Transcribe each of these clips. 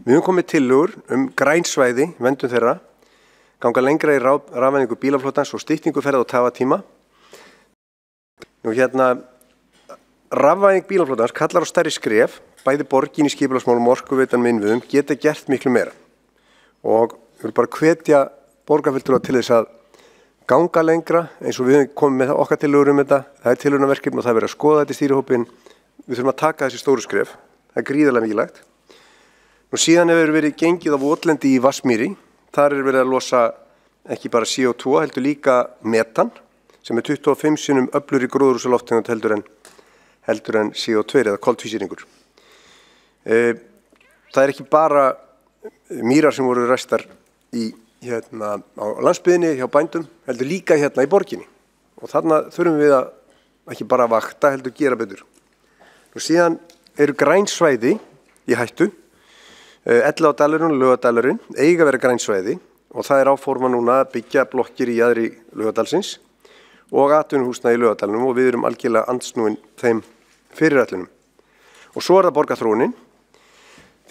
Við höfum komið tillögur græn svæði, verndun þeirra, ganga lengra í rafvæðingu bílaflotans og styttingu ferða og tafatíma. Nú rafvæðing bílaflotans kallar á stærri skref, bæði borgin í skipulagsmálum og orkuveitan með innviðum geta gert miklu meira. Og við viljum bara hvetja borgarfulltrúa til þess að ganga lengra, eins og við höfum komið með okkar tillögur þetta. Það er tilraunaverkefni og það er verið að skoða þetta í stýrihópinn. Við þurfum að taka þessi stóru skref. Það er gríðarlega mikilvægt. Nú síðan hefur verið gengið á votlendi í Vatnsmýri. Þar er verið að losa ekki bara CO2 heldur líka metan sem er 25 sinnum öflugri gróðurhúsalofttegund heldur en CO2 eða koltvísýringur. Það er ekki bara mýrar sem voru ræstar á landsbyggðinni hjá bændum, heldur líka hérna í borginni. Og þarna þurfum við að ekki bara vakta, heldur gera betur. Og síðan eru græn svæði í hættu. Elliðaárdalurinn og Laugardalurinn eiga að vera græn svæði og það er áformað núna að byggja blokkir í jaðri Laugardalsins og atvinnuhúsnæði í Laugardalnum og við erum algjörlega andsnúin þeim fyrirætlunum. Og svo er það borgarþróunin.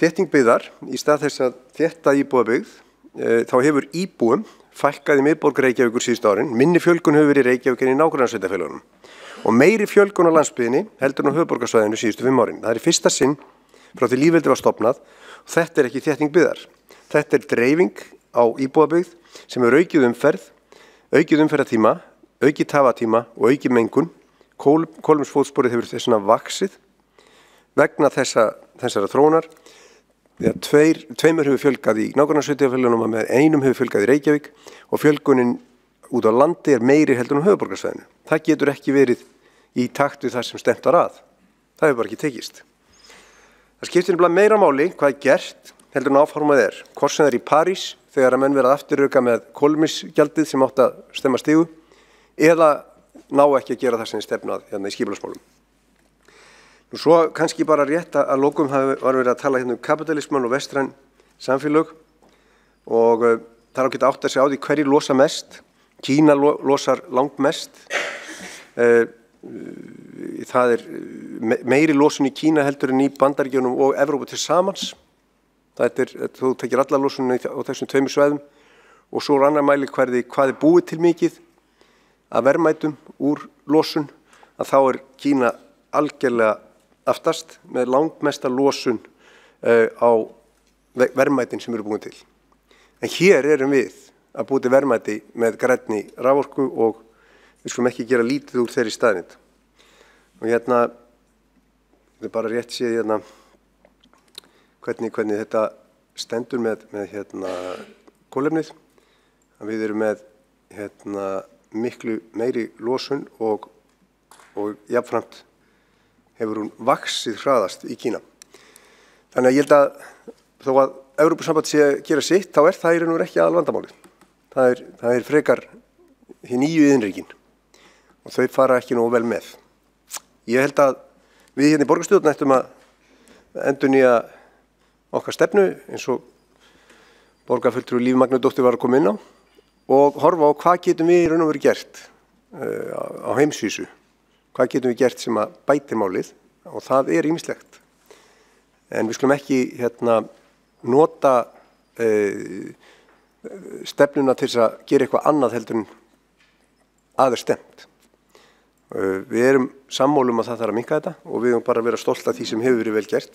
Þétting byggðar, í stað þess að þétta íbúðabyggð, þá hefur íbúum fækkað í miðborg Reykjavíkur síðustu árin. Minni fjölgun hefur verið í Reykjavík en í nágrannasveitarfélögunum. Og meiri fjölgun á landsbyggðinni heldur en á höfuðborgarsvæðinu síðustu 5 árin. Það er í fyrsta sinn frá því lýðveldið var stofnað og þetta er ekki þétting byggðar. Þetta er dreifing á íbúðabyggð sem er aukið umferðartíma, aukið tafatíma og aukið mengun. Kolefnisfótsporið hefur þess vegna vaxið vegna þessara þróunar. Tveimur hefur fjölgað í nágrannasveitarfélögunum og með einum hefur fjölgað í Reykjavík og fjölgunin út á landi er meiri heldur en á höfuðborgarsvæðinu. Það getur ekki verið í takt við það sem stefnt var að. Það hefur bara ekki tekist. Það skiptir nefnilega meira máli hvað er gert heldur en áformað er. Hvort sem það er í París þegar að menn verða afturrauka með kolefnisgjaldið sem átt að stemma stigu eða ná ekki að gera það sem er stefnað hérna í skipulagsmálum. Nú svo kannski bara rétt að lokum var verið að tala hérna kapitalismann og vestræn samfélög og það er ágætt að átta sig á því hverjir losa mest. Kína losar langmest. Það er meiri losun í Kína heldur en í Bandaríkjunum og Evrópu til samans. Þú tekir alla losunni á þessum 2 svæðum og svo er annar mælikvarði hvað er búið til mikið af verðmætum úr losun að þá er Kína algjörlega aftast með langmesta losun á verðmætin sem eru búin til. En hér erum við að búið til verðmæti með grænni raforku og við skulum ekki gera lítið úr þeirri staðnind. Og hérna, þetta er bara rétt séð hérna hvernig þetta stendur með kolefnið. Við erum með miklu meiri losun og jafnframt hefur hún vaxið hraðast í Kína. Þannig að ég held að þó að Evrópusamband sé að gera sitt, þá er það í raun og veru ekki aðalvandamálið. Það er frekar hin nýju iðnríkin og þau fara ekki nógu vel með. Ég held að við hérna í borgarstjórn ættum að endurnýja okkar stefnu eins og borgarfulltrúi Líf Magnúsdóttir var að koma inn á og horfa á hvað getum við í raun og veru gert á heimsvísu. Hvað getum við gert sem að bætir málið og það er ýmislegt. En við skulum ekki nota stefnuna til þess að gera eitthvað annað heldur en að er stefnt. Við erum sammála að það þarf að minnka þetta og við erum bara að vera stolt af því sem hefur verið vel gert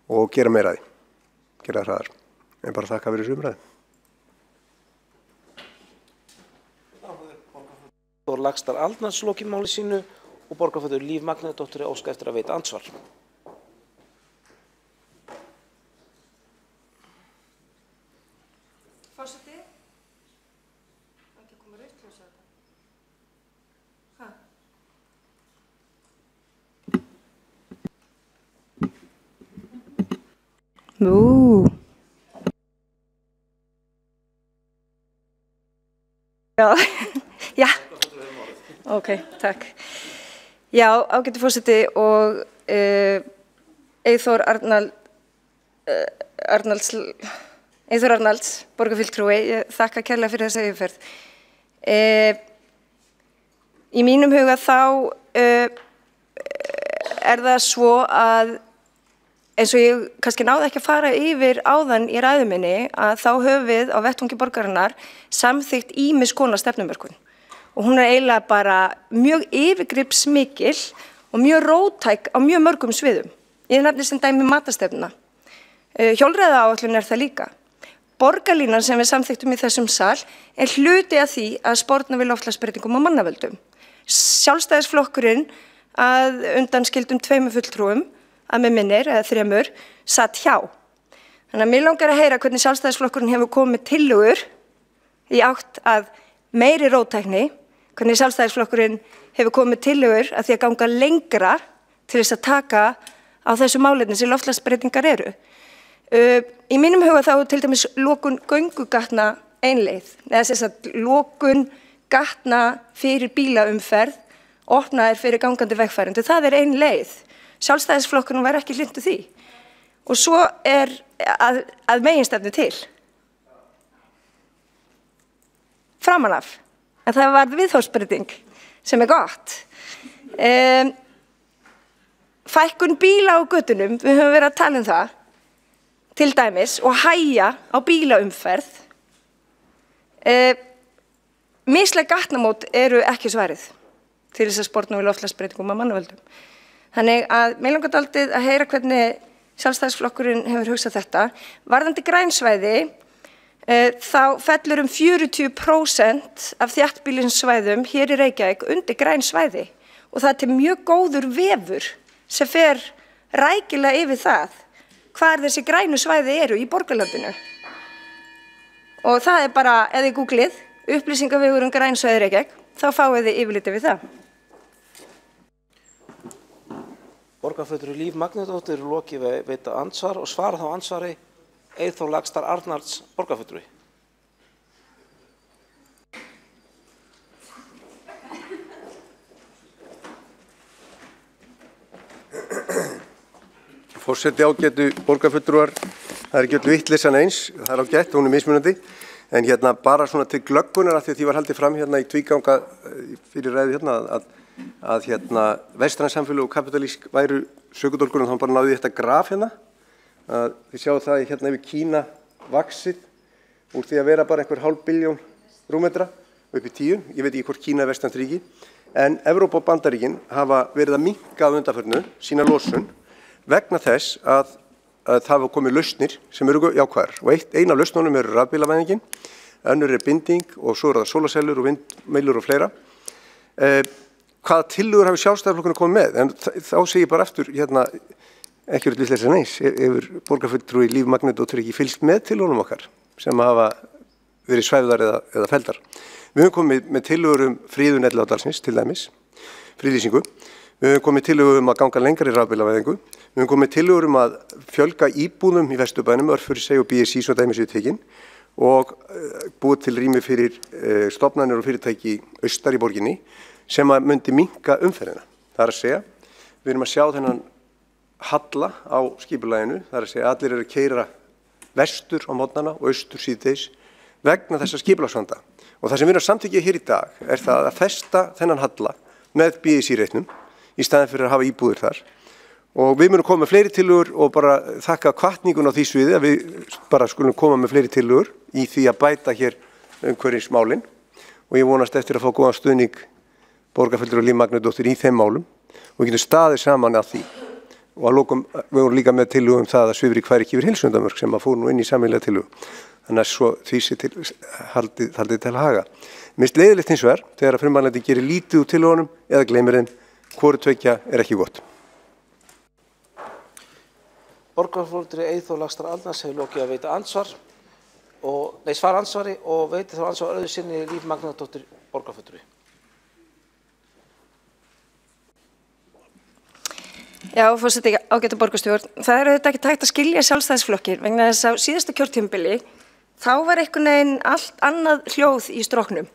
og gera meira af því, gera það hraðar. En bara þakka fyrir þessu umræðu. Þór Laxdal Aldnars lokið máli sínu og borgarfulltrúi Líf Magnúsdóttir óska eftir að veita andsvar. Forseti? Ekki að koma rautt hljósa þetta. Nú. Já. Já. Ok, takk. Já, ágæti forseti og Eyþór Arnalds, borgarfulltrúi, ég þakka kærlega fyrir þessa yfirferð. Í mínum huga þá er það svo að eins og ég kannski náði ekki að fara yfir áðan í ræðu minni að þá höfum við á vettvangi borgarinnar samþykkt ýmis konar stefnumörkun og hún eiginlega bara mjög yfirgripsmikil og mjög róttæk á mjög mörgum sviðum. Ég nefni sem dæmi matastefnuna. Hjólreiðaáætlun það líka. Borgarlínan sem við samþykktum í þessum sal hluti af því að sporna við loftslagsbreytingum og mannavöldum. Sjálfstæðisflokkurinn að undanskildum 2 fulltrúum að með minnir, eða 3, satt hjá. Þannig að mér langar að heyra hvernig Sjálfstæðisflokkurinn hefur komið tillögur í átt að meiri róttækni, hvernig Sjálfstæðisflokkurinn hefur komið tillögur að því að ganga lengra til þess að taka á þessu málefni sem loftslagsbreytingar eru. Í mínum huga þá til dæmis lokun göngugatna ein leið, eða þess að lokun gatna fyrir bílaumferð, opnaðir fyrir gangandi vegfarendur, það ein leið. Sjálfstæðisflokkurinn var ekki hlynntur því. Og svo að meginstefnu til. Framan af. En það var viðhorfsbreyting sem gott. Fækkun bíla á götunum, við höfum verið að tala það, til dæmis, og hægja á bílaumferð. Mislæg gatnamót eru ekki svarið til þess að sporna við loftslagsbreytingum og mannavöldum. Þannig að mig langar dálítið að heyra hvernig Sjálfstæðisflokkurinn hefur hugsað þetta. Varðandi grænsvæði, þá fellur 40% af þéttbýlissvæðum hér í Reykjavík undir grænsvæði og það til mjög góður vefur sem fer rækilega yfir það hvar þessi grænu svæði eru í borgarlandinu. Og það bara, ef þið googlið upplýsingavegur grænsvæði Reykjavík, þá fáið þið yfirliti við það. Borgarfulltrúi Líf Magnúsdóttir lokið við veita andsvar og svara þá andsvari Eyþór Laxdal Arnalds borgarfulltrúi. Forseti ágætu borgarfulltrúar, það ekki öll vitleysan eins, það ágætt, hún mismunandi, en bara svona til glöggunar af því var haldið fram í tvíganga fyrir ræðu að vestræn samfélög og kapitalísk væru sökudólkur og þá bara náði þetta graf að þið sjáu það yfir Kína vaxið úr því að vera bara einhver 0,5 billjón rúmmetra upp í 10, ég veit ekki hvort Kína er vestrænt ríki, en Evrópa og Bandaríkin hafa verið að minnka á undanförnu sína losun vegna þess að það hafa komið lausnir sem eru jákvæðar og eina lausnunum eru rafbílavæðingin, önnur binding og svo það sólarsellur og vindmyllur og fleira. Hvaða tillögur hafi Sjálfstæðisflokkurinn komið með? En þá segi ég bara aftur, ekki verið vitleysa neins, hefur borgarfulltrúi Líf Magnúsdóttir ekki fylgst með tillögunum okkar sem hafa verið svæfðar eða felldar. Við höfum komið með tillögur friðun Elliðaárdalsins, til dæmis, friðlýsingu. Við höfum komið tillögur að ganga lengra í rafbílavæðingu. Við höfum komið tillögur að fjölga íbúðum í Vesturbænum, Örfirisey og BSI, svo dæmi séu tekin, og búið til rými fyrir stofnanir og fyrirtæki austar í borginni, sem að myndi minnka umferðina. Það að segja, við erum að sjá þennan halla á skipulaginu, það að segja allir eru að keyra vestur á morgnana og austur síðdegis vegna þessa skipulagsvanda. Og það sem við erum að samþykkja hér í dag það að festa þennan halla með BSI-reitnum í staðinn fyrir að hafa íbúðir þar. Og við munum koma með fleiri tillögur og bara þakka hvatningun á því sviði að við bara skulum koma með fleiri tillögur í því að bæta hér umhverfismálin og ég vonast eftir að fá góðan stuðning borgarfulltrúi Líf Magnúsdóttir í þeim málum og við getum staðið saman að því. Og að lokum, við vorum líka með tillögu það að Svifryk færi ekki yfir heilsuverndarmörk sem að fór nú inn í sameiginlega tillögu. Þannig að svo því sé haldið til haga. Mér finnst leiðilegt hins vegar þegar að frummælandi gerir lítið úr tillögunum eða gleymir þeim, hvoru tveggja ekki gott. Borgarfulltrúi Eyþór Laxdal Arnalds hefur lokið að veita svara andsvari og veitir þá andsvar öðru sinni Líf Magnúsdóttir borgarfulltrúi. Já, forseti ágætu borgarstjórn. Það auðvitað ekki hægt að skilja Sjálfstæðisflokkinn vegna þess að síðasta kjörtímabili þá var einhvern veginn allt annað hljóð í stróknum.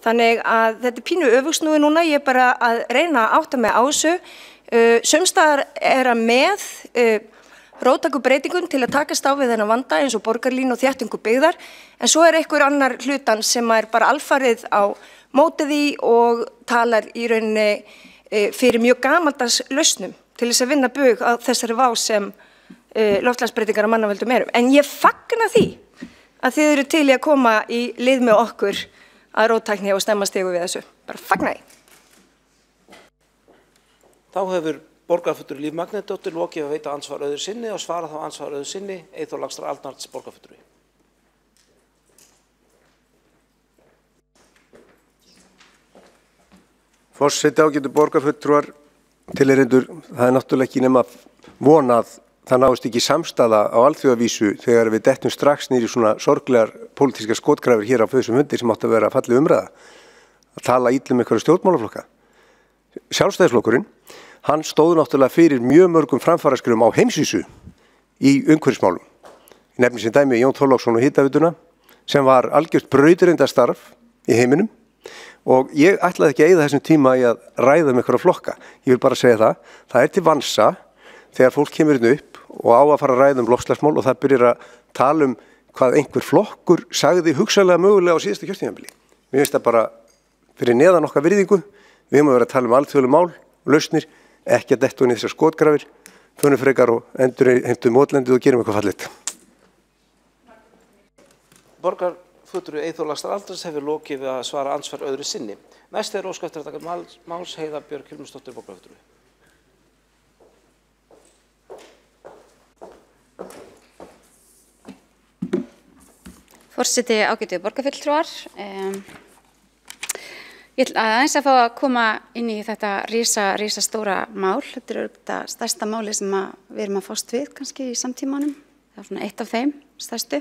Þannig að þetta pínu öfugsnúi núna, ég bara að reyna að átta mig á þessu. Sums staðar að með róttæku breytingun til að takast á við þennan vanda eins og borgarlínu og þéttingu byggðar, en svo einhver annar hlutan sem bara alfarið á móti því og talar í rauninni fyrir mjög gamaldags lausnum til þess að vinna bug á þessari vá sem loftslagsbreytingar af mannavöldum erum. En ég fagna því að þið eru til í að koma í lið með okkur að róttækni og stemma stigu við þessu. Bara fagna því. Þá hefur borgarfulltrúi Líf Magnúsdóttir lokið að veita ansvar öðru sinni og svara þá ansvar öðru sinni Eyþór Laxdal Arnalds borgarfulltrúi. Forseti, ágætu borgarfulltrúar, tilheyrendur, það náttúrulega ekki nema vonað það náist ekki samstaða á alþjóðavísu þegar við dettum strax niður í svona sorglegar pólitískar skotgrafir hér á þessum fundi sem átti að vera fallið umræða að tala illa einhverja stjórnmálaflokka. Sjálfstæðisflokkurinn, hann stóð náttúrulega fyrir mjög mörgum framfaraskrifum á heimsvísu í umhverfismálum. Ég nefni sem dæmi Jón Þorláksson og Hitaveituna sem var algjört brautarindastarf í heiminum. Og ég ætlaði ekki að eyða þessum tíma í að ræða einhverja flokka. Ég vil bara segja það er til vansa þegar fólk kemur inn upp og á að fara að ræða loftslagsmál og það byrjar að tala hvað einhver flokkur sagði hugsanlega mögulega á síðasta kjörtímabili. Mér finnst það bara fyrir neðan okkar virðingu. Við höfum að vera að tala alþjóðleg mál og lausnir, ekki að detta inn í þessar skotgrafir, fönnum frekar og endurheimtum mótlendið og gerum eitthvað fallegt. Borgarfulltrúi Eyþór Laxdal Arnalds hefur lokið við að svara ansvar öðru sinni. Næst óskað eftir að taka máls Heiða Björk Hilmarsdóttir borgarfulltrúi. Forseti, ágætu borgarfulltrúar. Ég ætla aðeins að fá að koma inn í þetta risa stóra mál. Þetta er þetta stærsta máli sem við erum að fást við kannski í samtímanum. Það er svona eitt af þeim stærstu.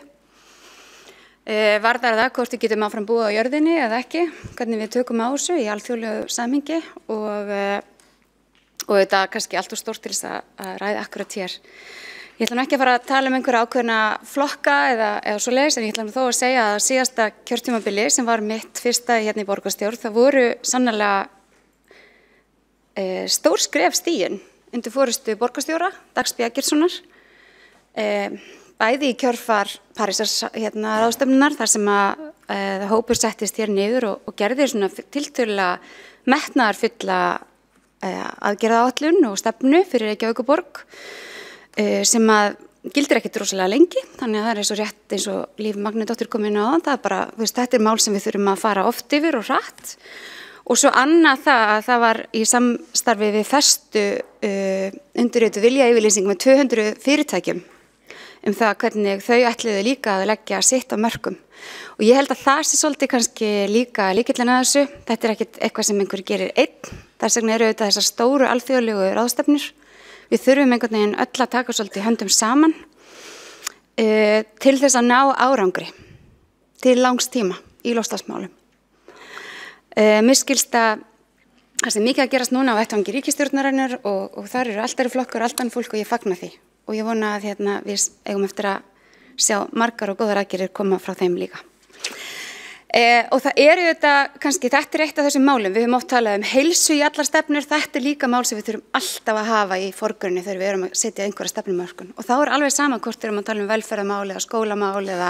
Varðar það hvort við getum áfram búið á jörðinni eða ekki, hvernig við tökum á þessu í alþjóðlegu samhengi og þetta kannski allt og stórt til þess að ræða akkurat hér. Ég ætla nú ekki að fara að tala einhverja ákveðna flokka eða svoleiðis, en ég ætla nú þó að segja að síðasta kjörtímabili sem var mitt fyrsta hérna í borgarstjórn, það voru sannarlega stór skref stigin undir forystu borgarstjóra, Dags B. Eggertssonar, bæði í kjörfar Parísar ráðstefnunnar þar sem að hópur settist hér niður og gerði svona tiltölulega metnaðarfulla aðgerðaáætlun og stefnu fyrir Reykjavíkurborg sem að gildir ekkert rosalega lengi, þannig að það er svo rétt eins og Líf Magnúsdóttir kom inn á það, það er bara, þetta er mál sem við þurfum að fara oft yfir og hratt. Og svo annað það að það var í samstarfi við festu undirrituð viljayfirlýsing með 200 fyrirtækjum það hvernig þau ætluðu líka að leggja sitt á mörkum. Og ég held að það sé svolítið kannski líka lykillinn að þessu. Þetta er ekkert eitthvað sem einhver gerir einn. Þess vegna eru auðvitað þessar stóru alþjóðlegu ráðstefnur. Við þurfum einhvern veginn öll að taka svolítið höndum saman til þess að ná árangri til langs tíma í loftslagsmálum. Mér skilst að það sé mikið að gerast núna á vettvangi ríkisstjórnarinnar og þar eru alltaf flokkur, alltaf fólk og ég fagna því. Og ég vona að við eigum eftir að sjá margar og góðar aðgerðir koma frá þeim líka. Og það eru kannski, þetta er eitt af þessum málum, við höfum oft talað um heilsu í allar stefnur, þetta er líka mál sem við þurfum alltaf að hafa í forgrunni þegar við erum að setja einhverja stefnumörkun. Og þá er alveg sama hvort við erum að tala um velferðarmál eða skólamál eða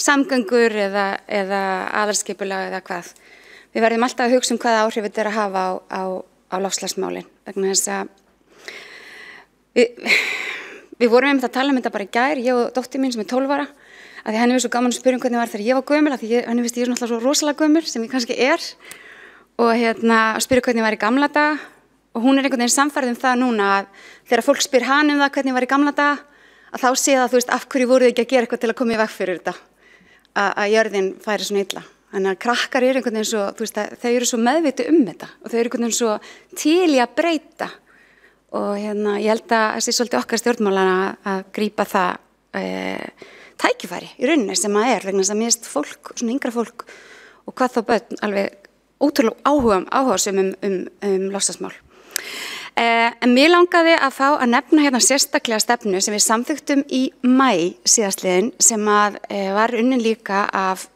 samgöngur eða aðalskipulag eða hvað. Við verðum alltaf að hugsa hvaða áhrif þetta er að hafa á loftslagsmálin, vegna þess að Við vorum einmitt að tala um þetta bara í gær, ég og dóttir mín sem er 12 ára, að því henni var svo gaman að spyrja hvernig var þegar ég var gömul, að því henni finnst ég náttúrulega svo rosalega gömul, sem ég kannski er, og spyrja hvernig var í gamla daga, og hún er einhvern veginn sannfærð það núna að þegar fólk spyr hann það hvernig var í gamla daga, að þá sé það, af hverju voru þið ekki að gera eitthvað til að koma í veg fyrir þetta, að jörðin færi svona illa. Þannig að krakkar eru einhvern veginn svo, þau eru svo meðviti þetta og þau eru einhvern veginn svo til í að breyta. Og ég held að þessi svolítið okkar stjórnmálana að grípa það tækifæri í rauninni sem að vegna þess að mér finnst fólk, svona yngra fólk og hvað þá börn alveg ótrúlega áhugasöm loftslagsmál. En mér langaði að fá að nefna sérstaklega stefnu sem við samþykktum í maí síðastliðin sem að var unnin líka af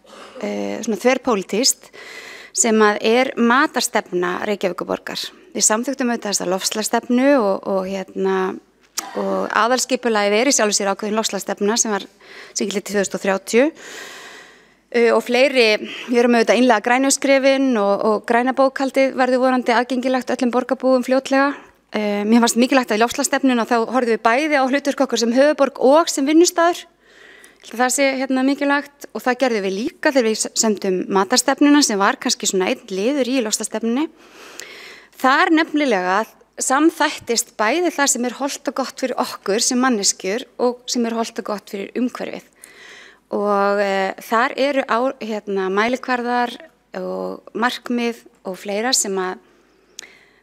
svona þverpólitískt sem að matarstefna Reykjavíkurborgar. Við samþykktum auðvitað þessa loftslagsstefnu og aðalskipulagið í sjálfu sér ákveðin loftslagsstefna sem gilti til 2030 og fleiri, við erum auðvitað innlega grænuskrefin og græna bókhaldið verður vonandi aðgengilegt öllum borgarbúum fljótlega mér fannst mikilvægt að í loftslagsstefnuna þá horfðum við bæði á hlutverk okkar sem höfuðborg og sem vinnustaður. Það sé mikilvægt og það gerðum við líka þegar við sendum matarstefnuna sem var kannski svona einn liður í loftslagsstefnunni. Þar nefnilega samþættist bæði það sem hollt og gott fyrir okkur sem manneskjur og sem hollt og gott fyrir umhverfið. Og þar eru mælikvarðar og markmið og fleira sem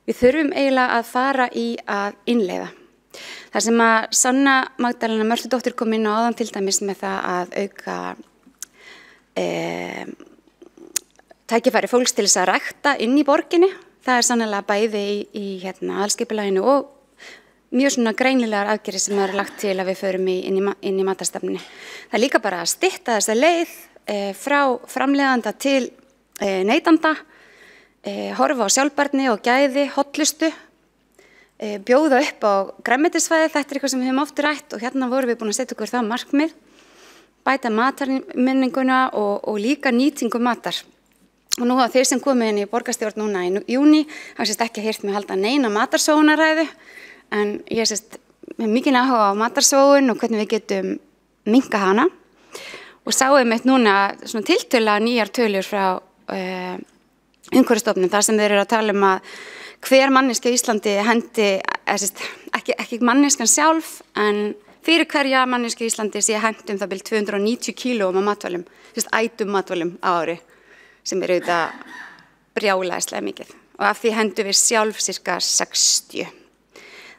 við þurfum eiginlega að fara í að innleiða. Það sem Sanna Magdalena Mörtudóttir kom inn á áðan til dæmis með það að auka tækifæri fólks til þess að rækta inn í borginni. Það sannarlega bæði í aðalskipulaginu og mjög svona greinilegar aðgerðir sem lagt til að við förum inn í matarstefnunni. Það líka bara að stytta þessa leið frá framleiðanda til neytanda, horfa á sjálfbærni og gæði, hollustu, bjóða upp á grænmetisfæði, þetta eitthvað sem við höfum oft rætt og hérna vorum við búin að setja okkur það markmið, bæta matarmenninguna og líka nýtingu matar. Og nú þeir sem komu inn í borgarstjórn núna í júní, hafa ekki heyrt mig halda neina matarsóunaræðu, en ég hef mikið áhuga á matarsóun og hvernig við getum minnkað hana og sáum núna svona tiltölulega nýjar tölur frá Umhverfisstofnun þar sem þeir eru að tala að hver manneskja í Íslandi hendi, ekki manneskjan sjálf, en fyrir hverja manneskja í Íslandi sé hendi það bil 290 kílóum af matvælum, ætum matvælum á ári, sem auðvitað brjálæðislega mikið. Og af því hendum við sjálf cirka 60.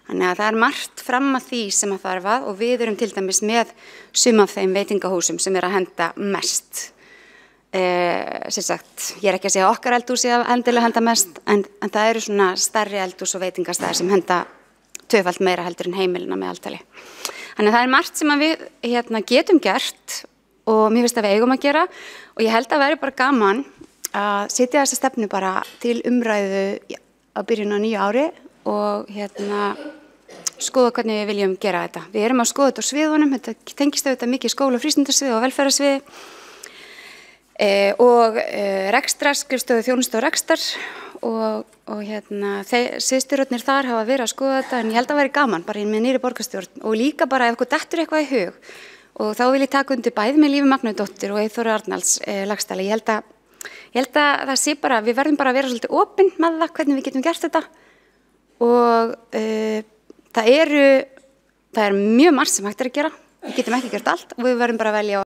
Þannig að það margt fram að því sem þarf að og við erum til dæmis með sum af þeim veitingahúsum sem að henda mest. Sem sagt, ég ekki að segja okkar eldhúsi að endilega henda mest, en það eru svona stærri eldhús og veitingastæðir sem henda tvöfalt meira heldur en heimilina með meðaltali. Þannig að það margt sem við getum gert og mér finnst að við eigum að gera og ég held að væri bara gaman að setja þessa stefnu bara til umræðu á byrjun á nýju ári og skoða hvernig við viljum gera þetta. Við erum að skoða þetta á sviðunum, þetta tengist auðvitað mikið skóla- og frístundasvið og velferðarsvið og skrifstofu þjónustu og rekstar og sviðsstjórarnir þar hafa verið að skoða þetta en ég held að væri gaman bara með nýri borgarstjórn og líka bara ef okkur dettur eitthvað í hug og þá vil ég taka undir bæði með Lífi Magnúsdóttur og Eyþóru Arnalds Laxdal. Ég held að það sé bara, við verðum bara að vera svolítið opin með það hvernig við getum gert þetta og það er mjög margt sem hægt að gera, við getum ekki gert allt og við verðum bara að velja